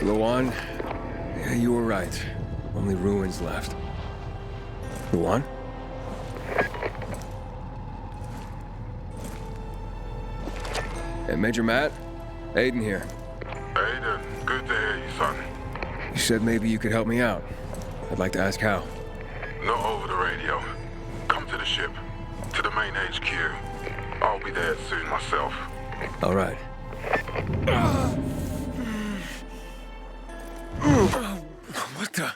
Luan? Yeah, you were right. Only ruins left. Luan? Hey, Major Matt? Aiden here. Aiden, good to hear you, son. You said maybe you could help me out. I'd like to ask how. Not over the radio. Come to the ship. To the main HQ. I'll be there soon myself. All right. What the?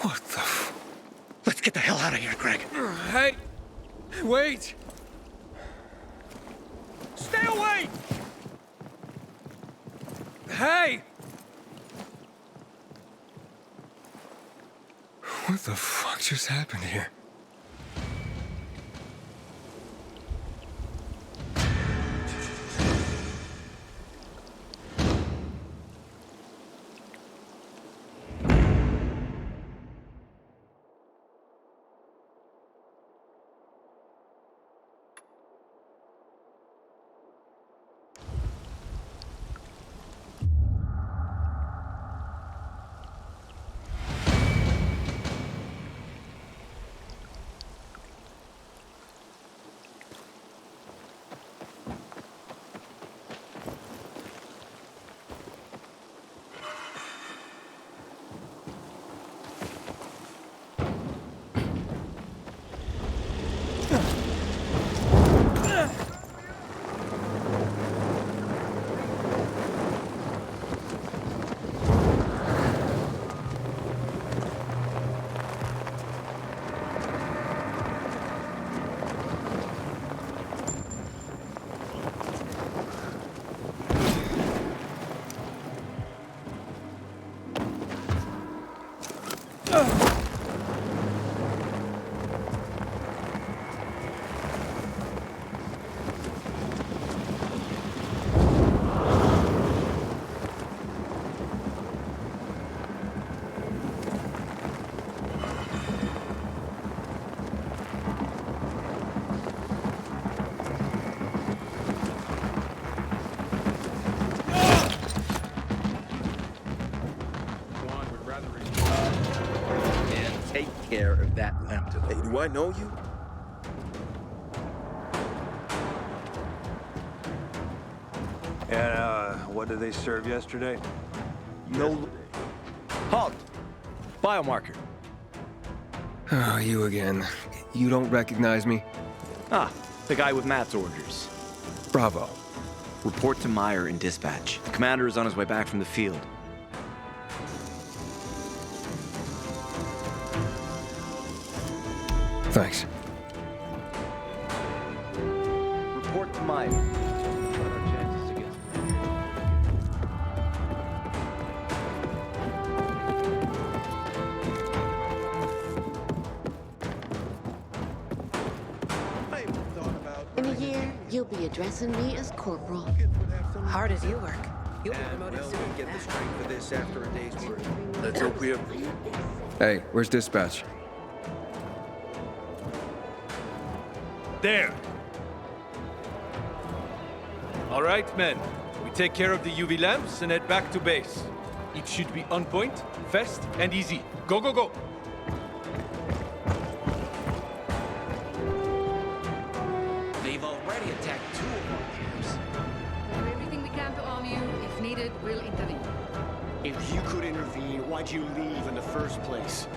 What the Let's get the hell out of here, Greg. Hey! Wait! Stay away! Hey! What the fuck just happened here? Take care of that lamp to the Hey, do I know you? And, what did they serve yesterday? No. Halt! Biomarker. Oh, you again. You don't recognize me? Ah, the guy with Matt's orders. Bravo. Report to Meyer in dispatch. The commander is on his way back from the field. Thanks. Report to Meyer. What are our chances against In a year, you'll be addressing me as Corporal. Hard as you work. You'll be promoted soon. Get the strength for this after a day's work. Let's hope we have... Hey, where's dispatch? There! All right, men. We take care of the UV lamps and head back to base. It should be on point, fast, and easy. Go, go, go! They've already attacked 2 of our camps. We'll do everything we can to arm you. If needed, we'll intervene. If you could intervene, why'd you leave in the first place?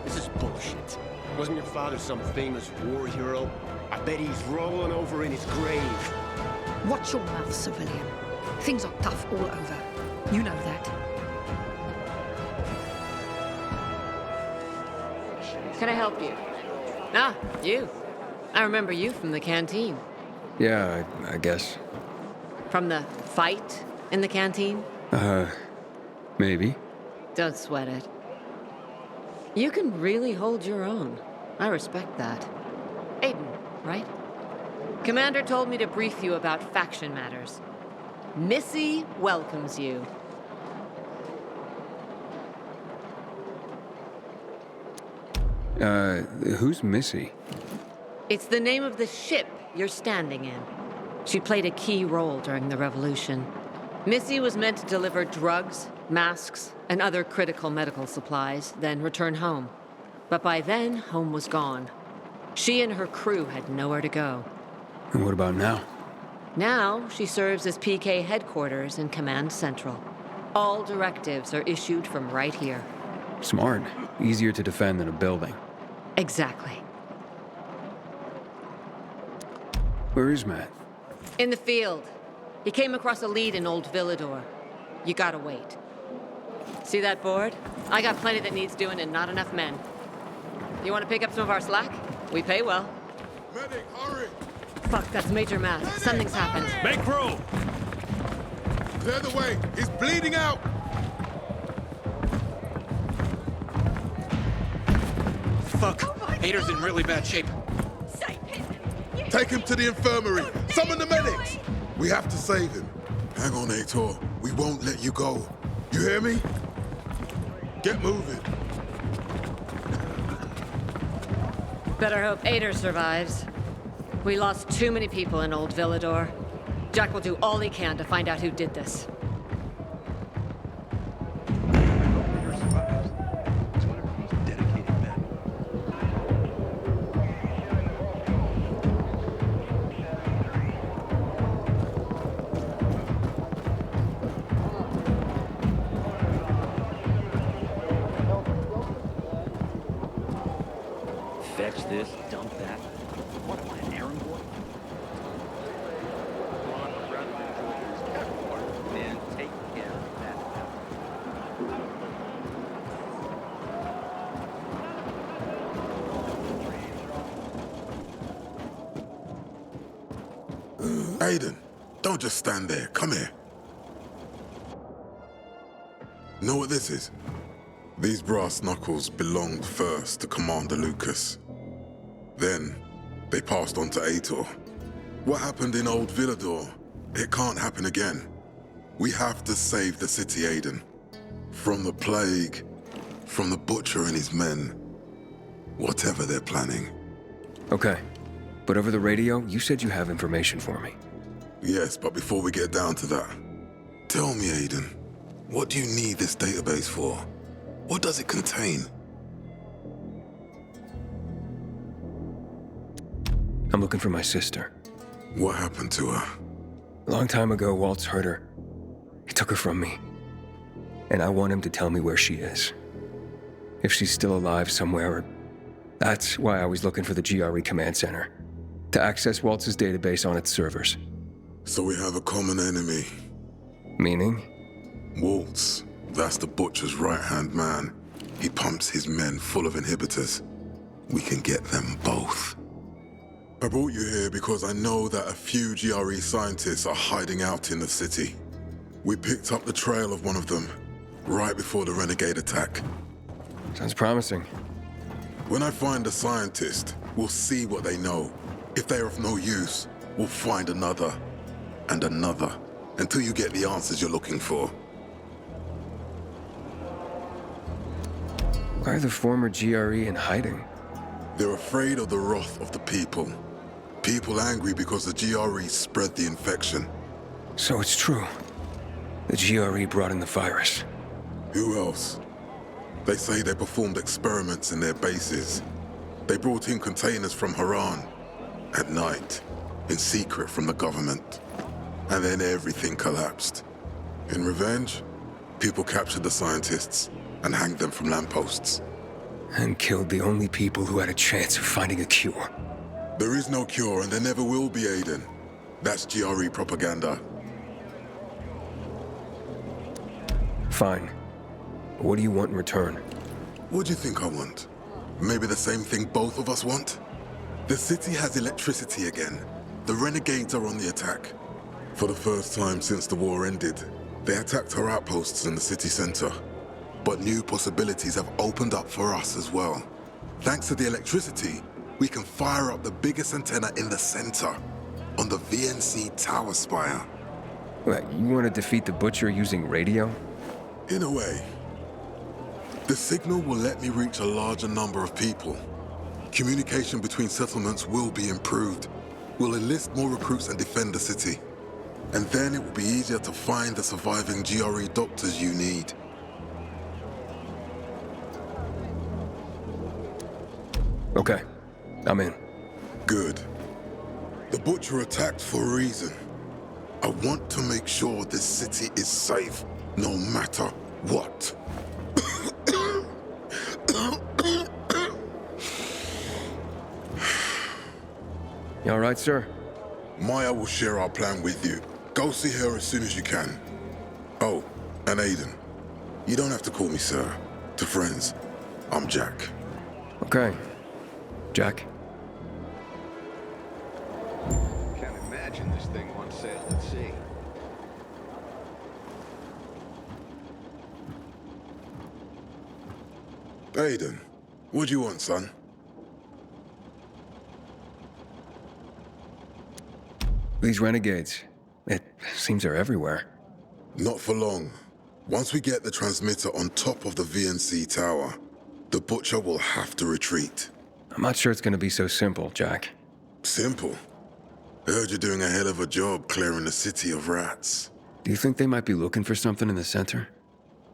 This is bullshit. Wasn't your father some famous war hero? I bet he's rolling over in his grave. Watch your mouth, civilian. Things are tough all over. You know that. Can I help you? Ah, you. I remember you from the canteen. Yeah, I guess. From the fight in the canteen? Maybe. Don't sweat it. You can really hold your own. I respect that. Aiden, right? Commander told me to brief you about faction matters. Missy welcomes you. Who's Missy? It's the name of the ship you're standing in. She played a key role during the revolution. Missy was meant to deliver drugs, masks, and other critical medical supplies, then return home. But by then, home was gone. She and her crew had nowhere to go. And what about now? Now, she serves as PK headquarters in Command Central. All directives are issued from right here. Smart. Easier to defend than a building. Exactly. Where is Matt? In the field. He came across a lead in Old Villador. You gotta wait. See that board? I got plenty that needs doing and not enough men. You wanna pick up some of our slack? We pay well. Medic, hurry! Fuck, that's Major Matt. Something's happened. Make room! Clear the way! He's bleeding out! Fuck. Hader's in really bad shape. Take him to the infirmary! Summon the medics! We have to save him. Hang on, Aitor. We won't let you go. You hear me? Get moving. Better hope Ader survives. We lost too many people in Old Villador. Jack will do all he can to find out who did this. Fetch this, dump that. What am I, an errand boy? Then take care of that. Aiden, don't just stand there. Come here. Know what this is? These brass knuckles belonged first to Commander Lucas. Then, they passed on to Aitor. What happened in Old Villador, it can't happen again. We have to save the city, Aiden. From the plague, from the Butcher and his men. Whatever they're planning. Okay. But over the radio, you said you have information for me. Yes, but before we get down to that, tell me, Aiden, what do you need this database for? What does it contain? I'm looking for my sister. What happened to her? A long time ago, Waltz hurt her. He took her from me. And I want him to tell me where she is. If she's still alive somewhere. That's why I was looking for the GRE command center. To access Waltz's database on its servers. So we have a common enemy. Meaning? Waltz. That's the Butcher's right-hand man. He pumps his men full of inhibitors. We can get them both. I brought you here because I know that a few GRE scientists are hiding out in the city. We picked up the trail of one of them, right before the renegade attack. Sounds promising. When I find a scientist, we'll see what they know. If they're of no use, we'll find another, and another, until you get the answers you're looking for. Why are the former GRE in hiding? They're afraid of the wrath of the people. People angry because the GRE spread the infection. So it's true. The GRE brought in the virus. Who else? They say they performed experiments in their bases. They brought in containers from Haran. At night. In secret from the government. And then everything collapsed. In revenge, people captured the scientists and hanged them from lampposts. And killed the only people who had a chance of finding a cure. There is no cure and there never will be, Aiden. That's GRE propaganda. Fine. But what do you want in return? What do you think I want? Maybe the same thing both of us want? The city has electricity again. The renegades are on the attack. For the first time since the war ended, they attacked our outposts in the city center. But new possibilities have opened up for us as well. Thanks to the electricity, we can fire up the biggest antenna in the center, on the VNC tower spire. What, you want to defeat the Butcher using radio? In a way. The signal will let me reach a larger number of people. Communication between settlements will be improved. We'll enlist more recruits and defend the city. And then it will be easier to find the surviving GRE doctors you need. Okay, I'm in. Good. The Butcher attacked for a reason. I want to make sure this city is safe, no matter what. You all right, sir? Maya will share our plan with you. Go see her as soon as you can. Oh, and Aiden. You don't have to call me sir. To friends, I'm Jack. Okay. Jack? Can't imagine this thing once sailed at sea. Aiden, what do you want, son? These renegades. It seems they're everywhere. Not for long. Once we get the transmitter on top of the VNC tower, the Butcher will have to retreat. I'm not sure it's gonna be so simple, Jack. Simple. I heard you're doing a hell of a job clearing the city of rats. Do you think they might be looking for something in the center?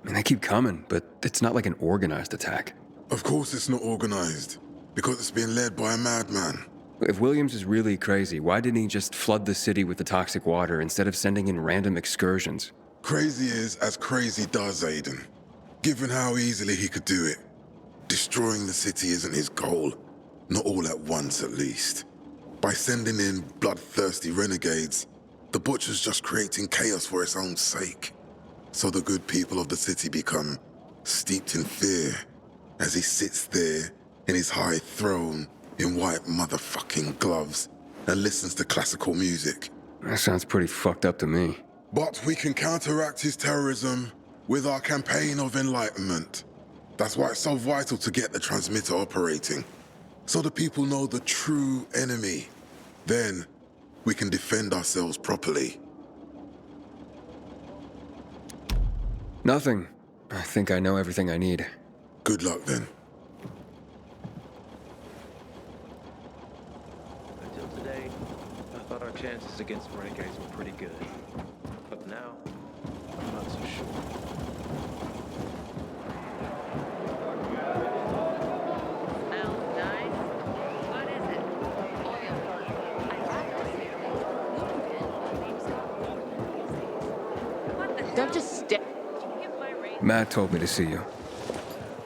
I mean, they keep coming, but it's not like an organized attack. Of course it's not organized, because it's being led by a madman. If Williams is really crazy, why didn't he just flood the city with the toxic water instead of sending in random excursions? Crazy is as crazy does, Aiden. Given how easily he could do it. Destroying the city isn't his goal. Not all at once, at least. By sending in bloodthirsty renegades, the Butcher's just creating chaos for its own sake. So the good people of the city become steeped in fear as he sits there in his high throne in white motherfucking gloves and listens to classical music. That sounds pretty fucked up to me. But we can counteract his terrorism with our campaign of enlightenment. That's why it's so vital to get the transmitter operating, so the people know the true enemy. Then we can defend ourselves properly. Nothing. I think I know everything I need. Good luck then. Until today, I thought our chances against renegades were pretty good. But now, I'm not so sure. Smells nice. What is it? Oil. What the hell? Don't just step. Matt told me to see you.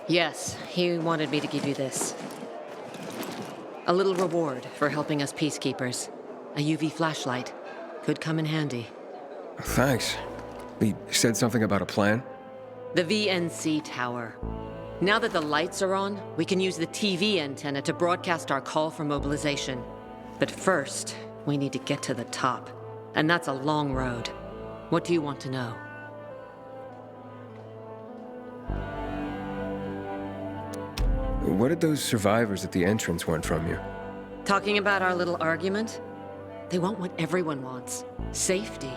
Yes, he wanted me to give you this. A little reward for helping us peacekeepers. A UV flashlight. Could come in handy. Thanks. He said something about a plan? The VNC tower. Now that the lights are on, we can use the TV antenna to broadcast our call for mobilization. But first, we need to get to the top. And that's a long road. What do you want to know? What did those survivors at the entrance want from you? Talking about our little argument? They want what everyone wants. Safety.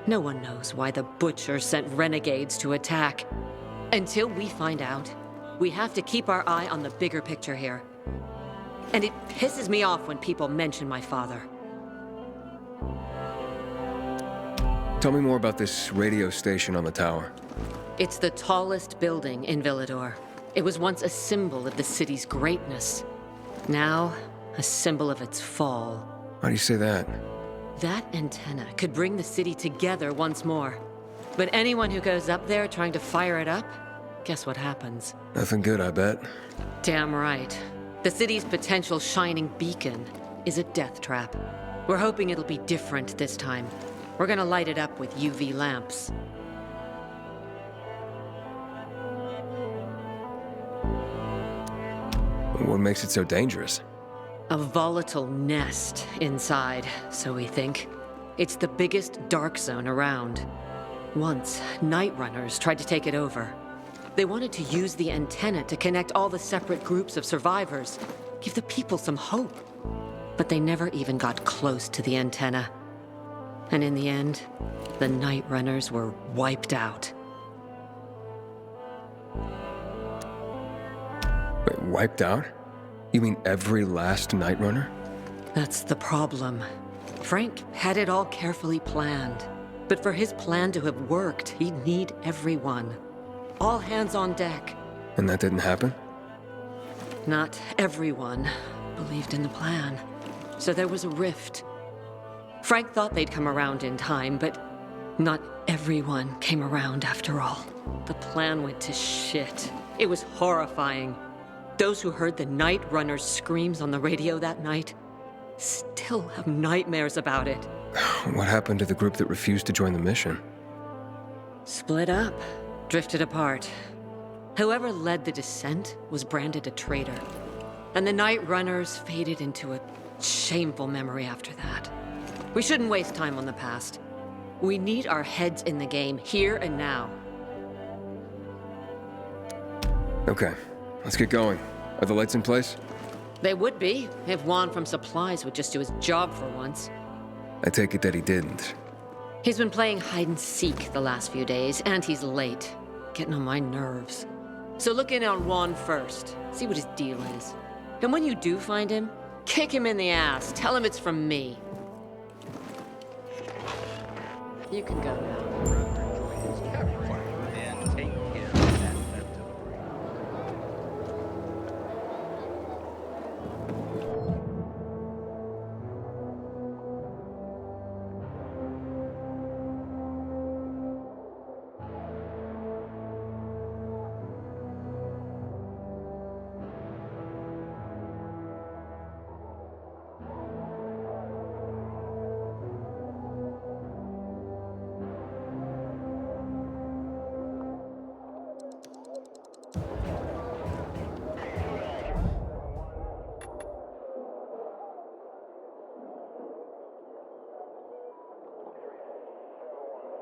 No one knows why the Butcher sent renegades to attack. Until we find out, we have to keep our eye on the bigger picture here. And it pisses me off when people mention my father. Tell me more about this radio station on the tower. It's the tallest building in Villador. It was once a symbol of the city's greatness. Now, a symbol of its fall. Why do you say that? That antenna could bring the city together once more. But anyone who goes up there trying to fire it up, guess what happens? Nothing good, I bet. Damn right. The city's potential shining beacon is a death trap. We're hoping it'll be different this time. We're gonna light it up with UV lamps. What makes it so dangerous? A volatile nest inside, so we think. It's the biggest dark zone around. Once, night runners tried to take it over. They wanted to use the antenna to connect all the separate groups of survivors, give the people some hope. But they never even got close to the antenna. And in the end, the Night Runners were wiped out. Wait, wiped out? You mean every last Night Runner? That's the problem. Frank had it all carefully planned. But for his plan to have worked, he'd need everyone. All hands on deck. And that didn't happen? Not everyone believed in the plan. So there was a rift. Frank thought they'd come around in time, but not everyone came around after all. The plan went to shit. It was horrifying. Those who heard the Night Runner's screams on the radio that night still have nightmares about it. What happened to the group that refused to join the mission? Split up, drifted apart. Whoever led the descent was branded a traitor. And the Night Runners faded into a shameful memory after that. We shouldn't waste time on the past. We need our heads in the game, here and now. Okay, let's get going. Are the lights in place? They would be, if Juan from Supplies would just do his job for once. I take it that he didn't. He's been playing hide and seek the last few days, and he's late. Getting on my nerves. So look in on Juan first. See what his deal is. And when you do find him, kick him in the ass. Tell him it's from me. You can go now.